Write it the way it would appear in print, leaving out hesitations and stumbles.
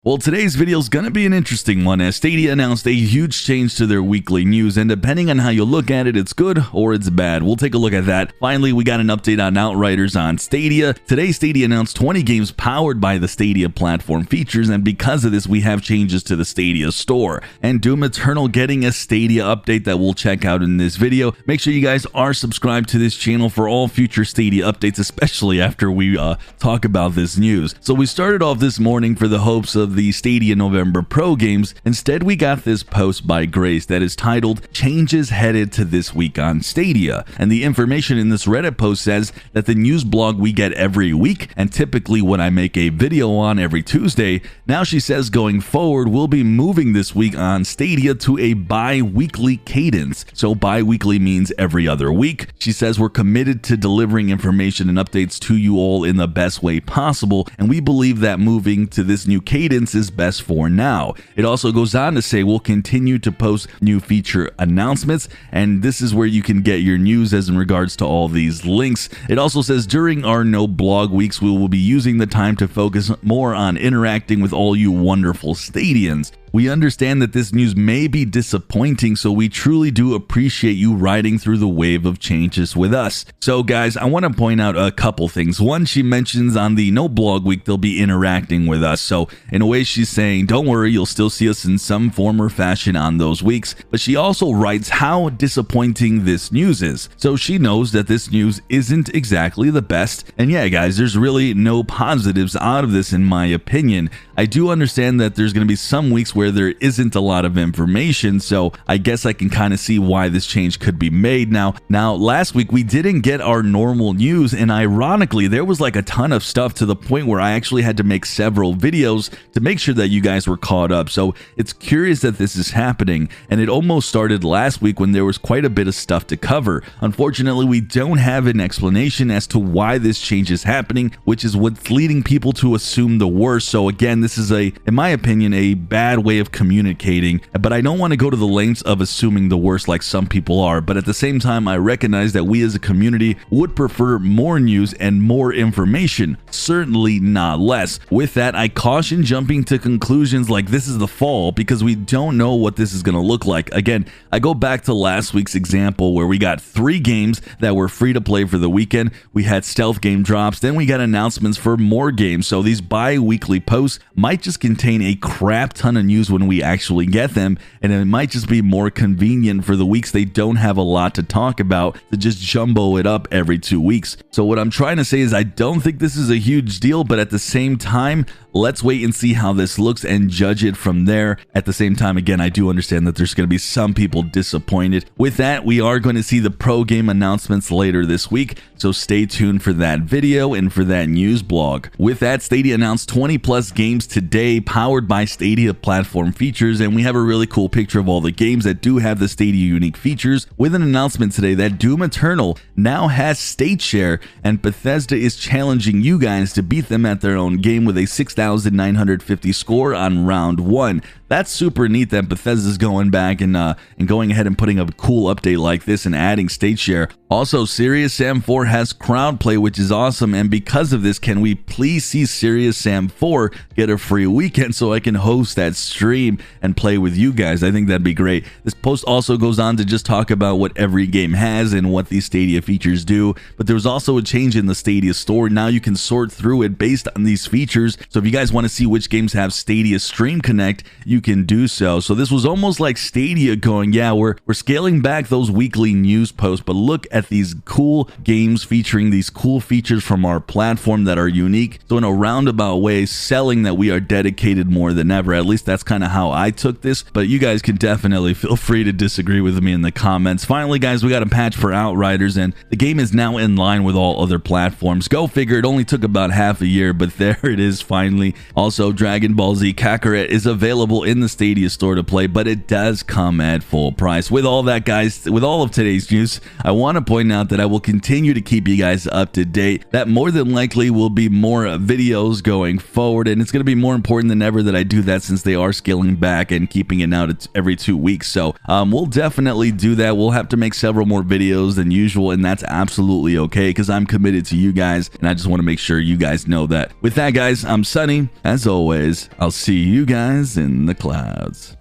Well, today's video is going to be an interesting one as Stadia announced a huge change to their weekly news, and depending on how you look at it, it's good or it's bad. We'll take a look at that. Finally, we got an update on Outriders on Stadia. Today, Stadia announced 20 games powered by the Stadia platform features, and because of this, we have changes to the Stadia store. And Doom Eternal getting a Stadia update that we'll check out in this video. Make sure you guys are subscribed to this channel for all future Stadia updates, especially after we talk about this news. So we started off this morning for the hopes of the Stadia November Pro games. Instead, we got this post by Grace that is titled "Changes Headed to This Week on Stadia." And the information in this Reddit post says that the news blog we get every week, and typically what I make a video on every Tuesday, now she says going forward, we'll be moving this week on Stadia to a bi-weekly cadence. So bi-weekly means every other week. She says we're committed to delivering information and updates to you all in the best way possible, and we believe that moving to this new cadence is best for now. It also goes on to say we'll continue to post new feature announcements, and this is where you can get your news as in regards to all these links. It also says during our no blog weeks, we will be using the time to focus more on interacting with all you wonderful Stadians. We understand that this news may be disappointing, so we truly do appreciate you riding through the wave of changes with us. So guys, I want to point out a couple things. One, she mentions on the no blog week they'll be interacting with us. So in a way she's saying, don't worry, you'll still see us in some form or fashion on those weeks. But she also writes how disappointing this news is. So she knows that this news isn't exactly the best. And yeah, guys, there's really no positives out of this in my opinion. I do understand that there's going to be some weeks where there isn't a lot of information, so I guess I can kind of see why this change could be made. Now last week we didn't get our normal news, and ironically there was like a ton of stuff to the point where I actually had to make several videos to make sure that you guys were caught up. So it's curious that this is happening, and it almost started last week when there was quite a bit of stuff to cover. Unfortunately, we don't have an explanation as to why this change is happening, which is what's leading people to assume the worst. So again, this is in my opinion, a bad way of communicating, but I don't want to go to the lengths of assuming the worst like some people are. But at the same time, I recognize that we as a community would prefer more news and more information, certainly not less. With that, I caution jumping to conclusions like this is the fall, because we don't know what this is going to look like. Again, I go back to last week's example where we got 3 games that were free to play for the weekend. We had stealth game drops, then we got announcements for more games. So these bi-weekly posts might just contain a crap ton of news when we actually get them, and it might just be more convenient for the weeks they don't have a lot to talk about to just jumbo it up every 2 weeks. So what I'm trying to say is I don't think this is a huge deal, but at the same time, let's wait and see how this looks and judge it from there. At the same time, again, I do understand that there's going to be some people disappointed. With that, we are going to see the pro game announcements later this week, so stay tuned for that video and for that news blog. With that, Stadia announced 20 plus games today powered by Stadia platform features, and we have a really cool picture of all the games that do have the Stadia unique features, with an announcement today that Doom Eternal now has state share, and Bethesda is challenging you guys to beat them at their own game with a 6,950 score on round 1. That's super neat that Bethesda's going back and going ahead and putting a cool update like this and adding state share. Also, Serious Sam 4 has crowd play, which is awesome, and because of this, can we please see Serious Sam 4 get a free weekend so I can host that stream and play with you guys? I think that'd be great. This post also goes on to just talk about what every game has and what these Stadia features do, but there was also a change in the Stadia store. Now you can sort through it based on these features, so if you guys want to see which games have Stadia Stream Connect, you can do so. So this was almost like Stadia going, yeah, we're scaling back those weekly news posts, but look at these cool games featuring these cool features from our platform that are unique. So in a roundabout way, selling that we are dedicated more than ever. At least that's kind of how I took this, but you guys can definitely feel free to disagree with me in the comments. Finally, guys, we got a patch for Outriders, and the game is now in line with all other platforms. Go figure, it only took about half a year, but there it is finally. Also, Dragon Ball Z Kakarot is available in the Stadia store to play, but it does come at full price. With all that, guys, with all of today's news, I want to point out that I will continue to keep you guys up to date. That more than likely will be more videos going forward, and it's going to be more important than ever that I do that, since they are scaling back and keeping it out every 2 weeks. So we'll definitely do that. We'll have to make several more videos than usual, and that's absolutely okay, because I'm committed to you guys, and I just want to make sure you guys know that. With that, guys, I'm Sunny. As always, I'll see you guys in the clouds.